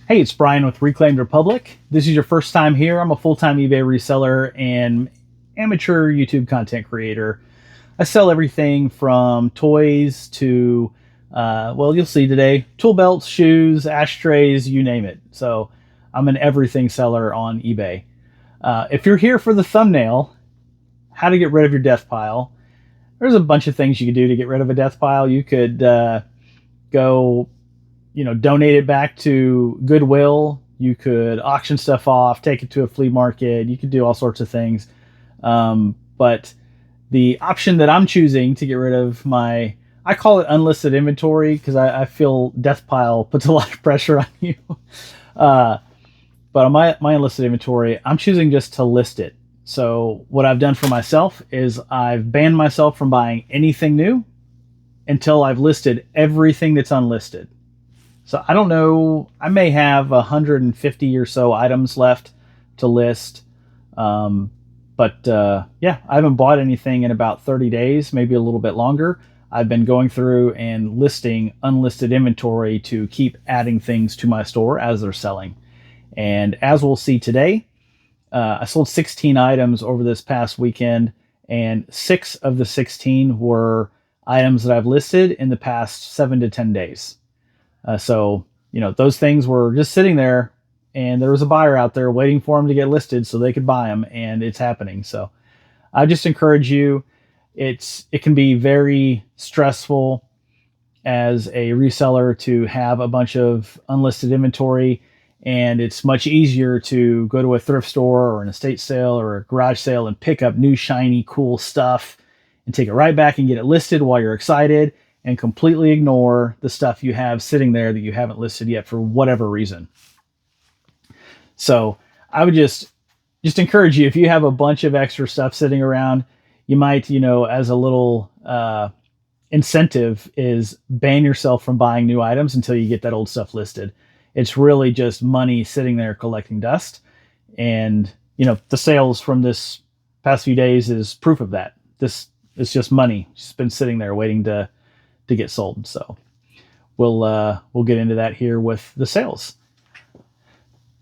Hey, it's Brian with Reclaimed Republic. This is your first time here. I'm a full-time eBay reseller and amateur YouTube content creator. I sell everything from toys to, well, you'll see today, tool belts, shoes, ashtrays, you name it. So I'm an everything seller on eBay. If you're here for the thumbnail, how to get rid of your death pile, there's a bunch of things you could do to get rid of a death pile. You could go donate it back to Goodwill. You could auction stuff off, take it to a flea market. You could do all sorts of things. But the option that I'm choosing to get rid of I call it unlisted inventory because I feel death pile puts a lot of pressure on you. But on my unlisted inventory, I'm choosing just to list it. So what I've done for myself is I've banned myself from buying anything new until I've listed everything that's unlisted. So I don't know, I may have 150 or so items left to list. Yeah, I haven't bought anything in about 30 days, maybe a little bit longer. I've been going through and listing unlisted inventory to keep adding things to my store as they're selling. And as we'll see today, I sold 16 items over this past weekend, and 6 of the 16 were items that I've listed in the past 7 to 10 days. So those things were just sitting there, and there was a buyer out there waiting for them to get listed so they could buy them, and it's happening. So I just encourage you. It can be very stressful as a reseller to have a bunch of unlisted inventory, and it's much easier to go to a thrift store or an estate sale or a garage sale and pick up new, shiny, cool stuff and take it right back and get it listed while you're excited, and completely ignore the stuff you have sitting there that you haven't listed yet for whatever reason. So I would just encourage you, if you have a bunch of extra stuff sitting around, you might, as a little incentive, is ban yourself from buying new items until you get that old stuff listed. It's really just money sitting there collecting dust. And, the sales from this past few days is proof of that. This is just money. It's been sitting there waiting to get sold. So we'll get into that here with the sales.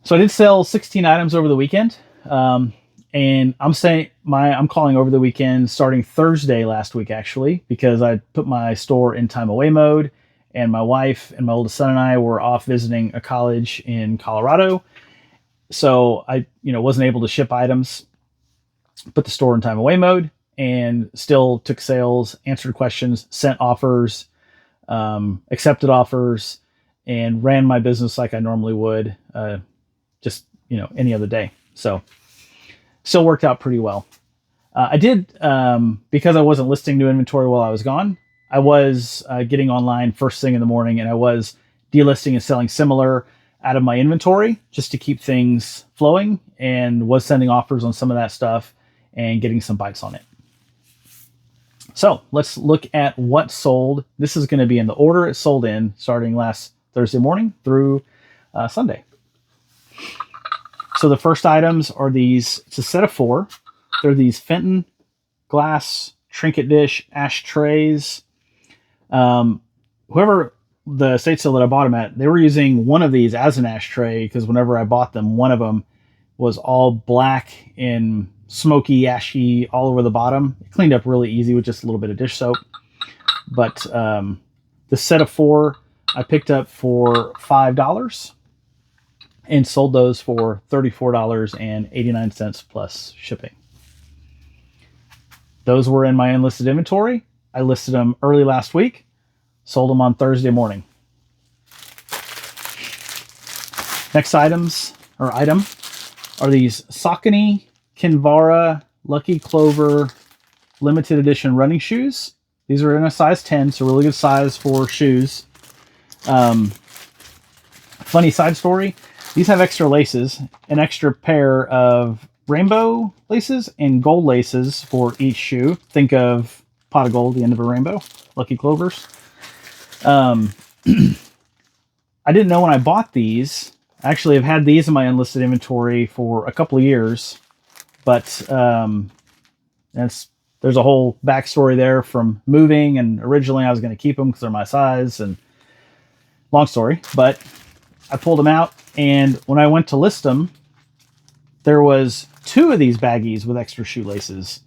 So I did sell 16 items over the weekend. And I'm calling over the weekend starting Thursday last week, actually, because I put my store in time away mode, and my wife and my oldest son and I were off visiting a college in Colorado. So I, wasn't able to ship items, put the store in time away mode, and still took sales, answered questions, sent offers, accepted offers, and ran my business like I normally would, just, any other day. So still worked out pretty well. I did, because I wasn't listing new inventory while I was gone, I was getting online first thing in the morning, and I was delisting and selling similar out of my inventory just to keep things flowing, and was sending offers on some of that stuff and getting some bites on it. So let's look at what sold. This is going to be in the order it sold in, starting last Thursday morning through Sunday. So the first items are these. It's a set of 4. They're these Fenton glass trinket dish ashtrays. Whoever the estate sale that I bought them at, they were using one of these as an ashtray, because whenever I bought them, one of them was all black and smoky, ashy all over the bottom. It cleaned up really easy with just a little bit of dish soap. But the set of 4 I picked up for $5 and sold those for $34.89 plus shipping. Those were in my unlisted inventory. I listed them early last week, sold them on Thursday morning. Next item are these Saucony Kinvara Lucky Clover limited edition running shoes. These are in a size 10, so really good size for shoes. Funny side story, these have extra laces, an extra pair of rainbow laces and gold laces for each shoe. Think of pot of gold, the end of a rainbow, Lucky Clovers. I didn't know when I bought these. Actually, I've had these in my unlisted inventory for a couple of years, but there's a whole backstory there from moving, and originally I was going to keep them because they're my size, and long story, but I pulled them out, and when I went to list them, there was 2 of these baggies with extra shoelaces.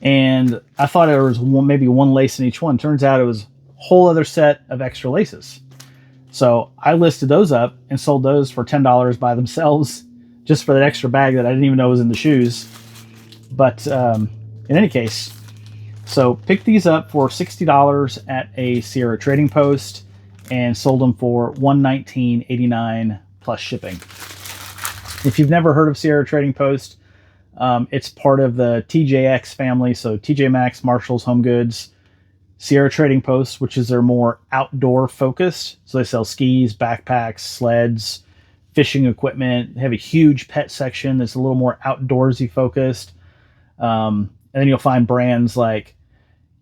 And I thought there was maybe one lace in each one. Turns out it was a whole other set of extra laces. So I listed those up and sold those for $10 by themselves, just for that extra bag that I didn't even know was in the shoes. But in any case, so picked these up for $60 at a Sierra trading post and sold them for $119.89 plus shipping. If you've never heard of Sierra Trading Post, it's part of the TJX family, so TJ Maxx, Marshalls, Home Goods, Sierra Trading Post, which is their more outdoor focused. So they sell skis, backpacks, sleds, fishing equipment. They have a huge pet section that's a little more outdoorsy focused. And then you'll find brands like,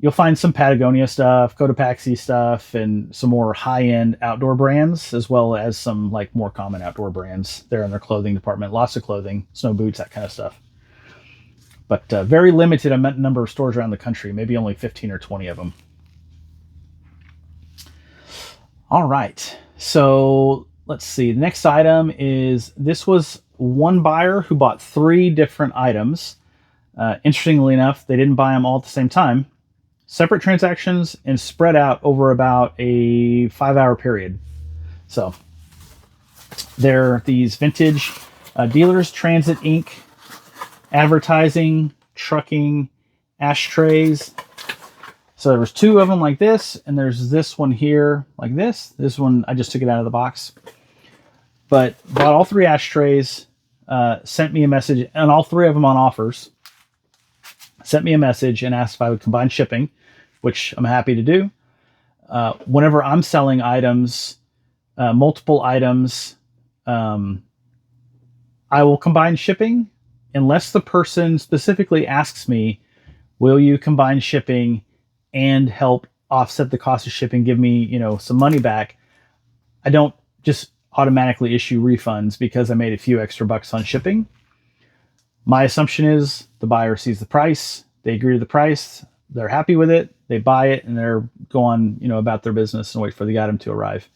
you'll find some Patagonia stuff, Cotopaxi stuff, and some more high-end outdoor brands, as well as some like more common outdoor brands there in their clothing department. Lots of clothing, snow boots, that kind of stuff. But very limited number of stores around the country, maybe only 15 or 20 of them. All right, so let's see. The next item is, this was one buyer who bought 3 different items. Interestingly enough, they didn't buy them all at the same time. Separate transactions and spread out over about a 5-hour period. So they're these vintage dealers transit ink, advertising, trucking, ashtrays. So there was 2 of them like this, and there's this one here like this. This one, I just took it out of the box. But bought all 3 ashtrays, sent me a message, and all 3 of them on offers. Sent me a message and asked if I would combine shipping, which I'm happy to do. Whenever I'm selling items, multiple items, I will combine shipping unless the person specifically asks me, will you combine shipping and help offset the cost of shipping, give me, some money back. I don't just automatically issue refunds because I made a few extra bucks on shipping. My assumption is the buyer sees the price, they agree to the price, they're happy with it, they buy it, and they're going, about their business and wait for the item to arrive.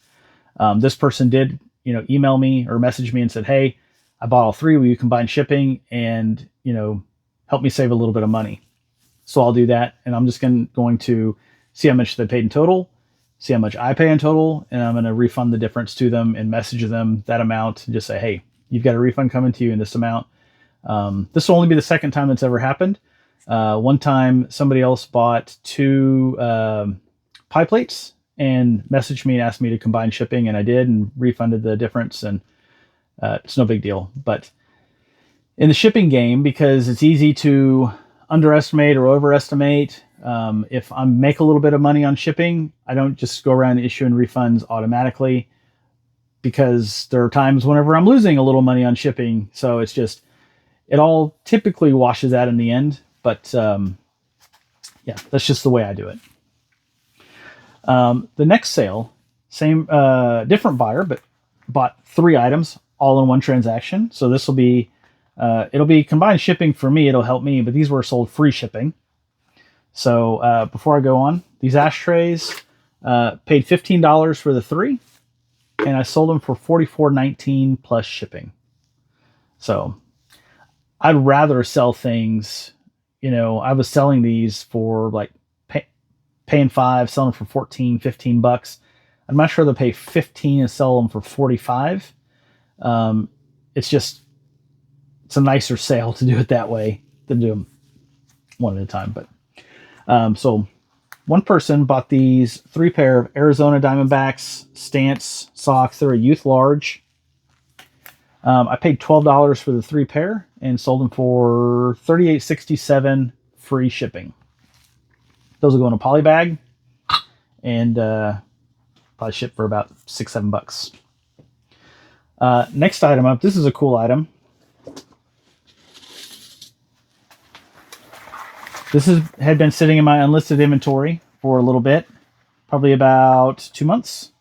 This person did, email me or message me and said, hey, I bought all 3, will you combine shipping and, help me save a little bit of money? So I'll do that, and I'm just going to see how much they paid in total, see how much I pay in total, and I'm going to refund the difference to them and message them that amount and just say, hey, you've got a refund coming to you in this amount. This will only be the second time that's ever happened. One time somebody else bought 2 pie plates and messaged me and asked me to combine shipping, and I did, and refunded the difference, and it's no big deal. But in the shipping game, because it's easy to underestimate or overestimate, if I make a little bit of money on shipping, I don't just go around issuing refunds automatically, because there are times whenever I'm losing a little money on shipping. So it's just, it all typically washes out in the end. But yeah, that's just the way I do it. The next sale, same, different buyer, but bought 3 items all in one transaction. So this will be, it'll be combined shipping for me. It'll help me, but these were sold free shipping. So before I go on, these ashtrays, paid $15 for the 3, and I sold them for $44.19 plus shipping. So I'd rather sell things, I was selling these for like paying $5, selling them for 14, 15 bucks. I'm not sure they'll pay 15 and sell them for 45. It's a nicer sale to do it that way than do them one at a time. But so one person bought these 3 pair of Arizona Diamondbacks Stance socks. They're a youth large. I paid $12 for the 3 pair and sold them for $38.67 free shipping. Those will go in a poly bag and probably ship for about $6-7 bucks. Next item up. This is a cool item. This had been sitting in my unlisted inventory for a little bit, probably about 2 months.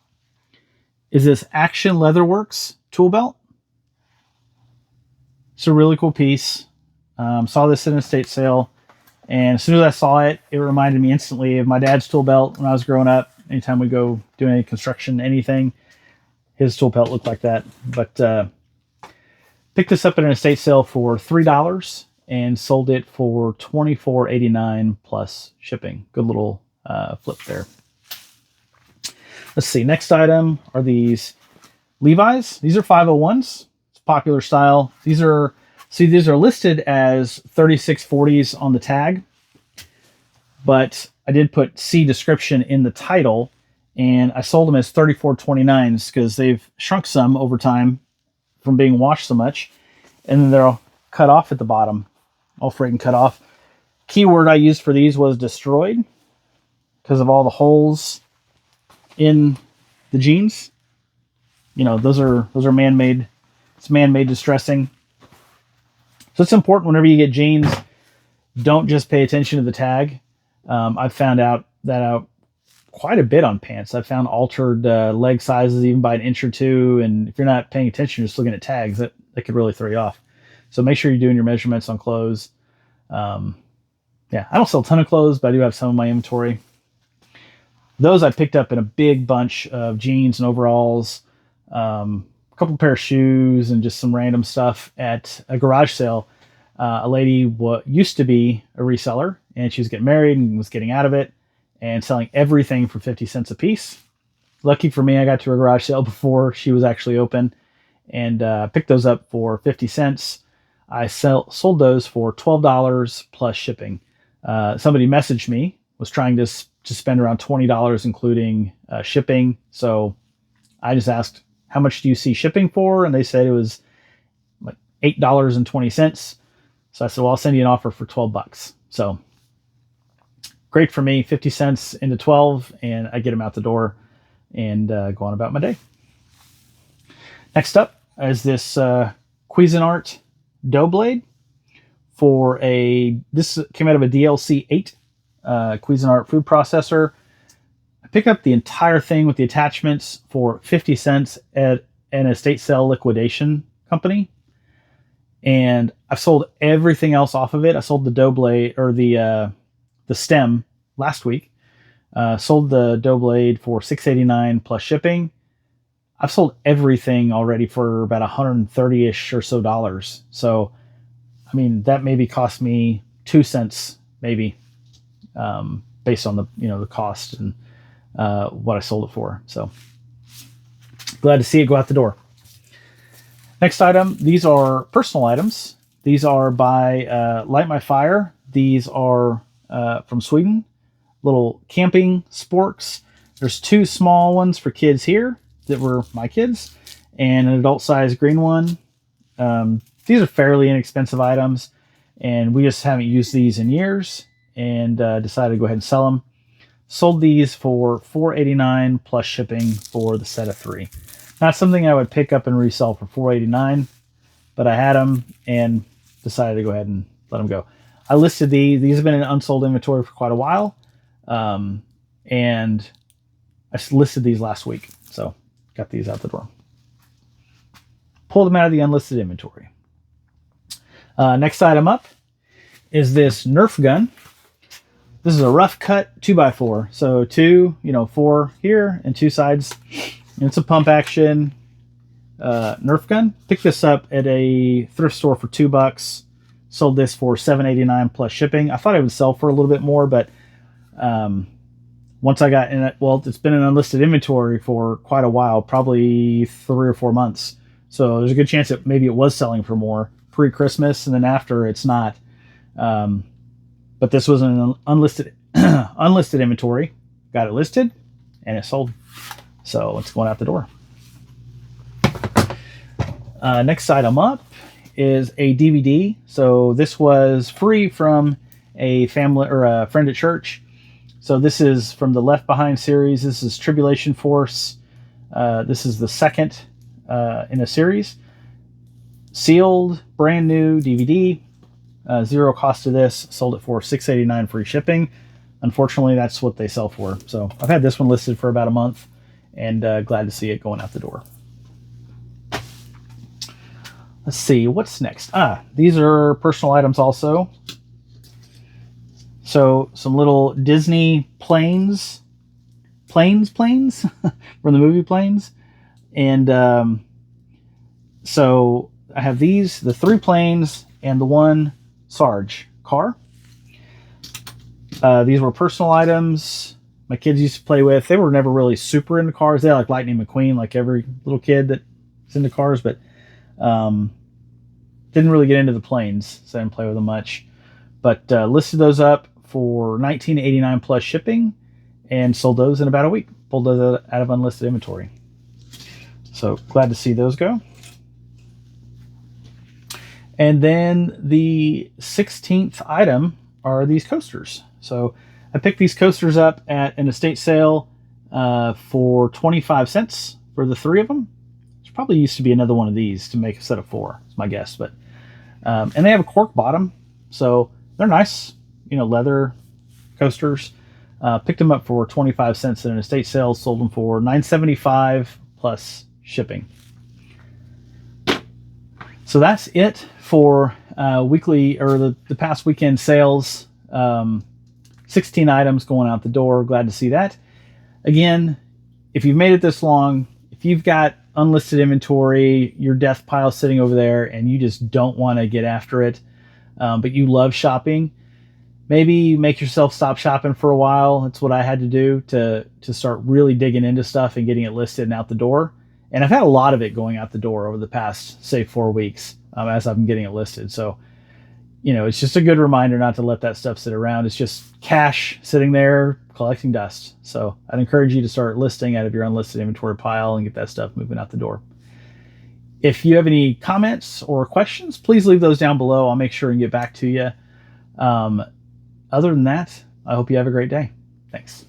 Is this Action Leatherworks tool belt? It's a really cool piece. Saw this in a estate sale, and as soon as I saw it, it reminded me instantly of my dad's tool belt when I was growing up. Anytime we go do any construction, anything, his tool belt looked like that. But picked this up at an estate sale for $3 and sold it for $24.89 plus shipping. Good little flip there. Let's see. Next item are these Levi's. These are 501s. It's popular style. These are listed as 3640s on the tag, but I did put C description in the title, and I sold them as 3429s because they've shrunk some over time from being washed so much, and then they're all cut off at the bottom, all frayed and cut off. Keyword I used for these was destroyed because of all the holes in the jeans. You know, those are man-made. It's man-made distressing. So it's important whenever you get jeans, don't just pay attention to the tag. I've found out quite a bit on pants. I've found altered leg sizes even by an inch or two, and if you're not paying attention, just looking at tags, that could really throw you off. So make sure you're doing your measurements on clothes. I don't sell a ton of clothes, but I do have some in my inventory. Those I picked up in a big bunch of jeans and overalls, a couple pair of shoes, and just some random stuff at a garage sale. A lady used to be a reseller, and she was getting married and was getting out of it and selling everything for 50 cents a piece. Lucky for me, I got to a garage sale before she was actually open, and picked those up for 50 cents. I sold those for $12 plus shipping. Somebody messaged me, was trying to spend around $20 including shipping. So I just asked, how much do you see shipping for? And they said it was like $8.20. So I said, well, I'll send you an offer for $12. So great for me, 50 cents into 12, and I get them out the door and go on about my day. Next up is this Cuisinart dough blade this came out of a DLC 8 Cuisinart food processor. I picked up the entire thing with the attachments for 50 cents at an estate sale liquidation company. And I've sold everything else off of it. I sold the dough blade, or the stem, last week. Sold the dough blade for $6.89 plus shipping. I've sold everything already for about $130-ish or so dollars. So, I mean, that maybe cost me 2 cents, maybe, based on the cost and what I sold it for. So glad to see it go out the door. Next item, these are personal items. These are by Light My Fire. These are from Sweden, little camping sporks. There's 2 small ones for kids here that were my kids, and an adult size green one. These are fairly inexpensive items, and we just haven't used these in years, and decided to go ahead and sell them. Sold these for $4.89 plus shipping for the set of 3. Not something I would pick up and resell for $4.89, but I had them and decided to go ahead and let them go. I listed these. These have been in unsold inventory for quite a while, and I listed these last week, so got these out the door. Pulled them out of the unlisted inventory. Next item up is this Nerf gun. This is a rough cut 2x4. So 4 here and 2 sides. And it's a pump action Nerf gun. Picked this up at a thrift store for $2. Sold this for $7.89 plus shipping. I thought it would sell for a little bit more, but once I got in it, well, it's been in unlisted inventory for quite a while, probably 3 or 4 months. So there's a good chance that maybe it was selling for more pre-Christmas, and then after it's not. But this was an unlisted inventory. Got it listed, and it sold. So it's going out the door. Next item up is a DVD. So this was free from a family or a friend at church. So this is from the Left Behind series. This is Tribulation Force. This is the second in a series. Sealed, brand new DVD. Zero cost to this. Sold it for $6.89 free shipping. Unfortunately, that's what they sell for. So I've had this one listed for about a month, and glad to see it going out the door. Let's see, what's next? These are personal items also. So some little Disney planes from the movie Planes. And so I have these, the 3 planes and the 1 Sarge car. These were personal items my kids used to play with. They were never really super into cars. They like Lightning McQueen, like every little kid that's into cars, but didn't really get into the planes, so I didn't play with them much. But listed those up for $19.89 plus shipping, and sold those in about a week. Pulled those out of unlisted inventory. So glad to see those go. And then the 16th item are these coasters. So I picked these coasters up at an estate sale for 25 cents for the 3 of them. There probably used to be another one of these to make a set of 4, is my guess. But and they have a cork bottom, so they're nice, leather coasters. Picked them up for 25 cents at an estate sale, sold them for $9.75 plus shipping. So that's it for weekly, or the past weekend sales. 16 items going out the door. Glad to see that. Again, if you've made it this long, if you've got unlisted inventory, your death pile sitting over there, and you just don't want to get after it, but you love shopping, maybe make yourself stop shopping for a while. That's what I had to do to start really digging into stuff and getting it listed and out the door. And I've had a lot of it going out the door over the past, say, 4 weeks as I've been getting it listed. So, it's just a good reminder not to let that stuff sit around. It's just cash sitting there collecting dust. So I'd encourage you to start listing out of your unlisted inventory pile and get that stuff moving out the door. If you have any comments or questions, please leave those down below. I'll make sure and get back to you. Other than that, I hope you have a great day. Thanks.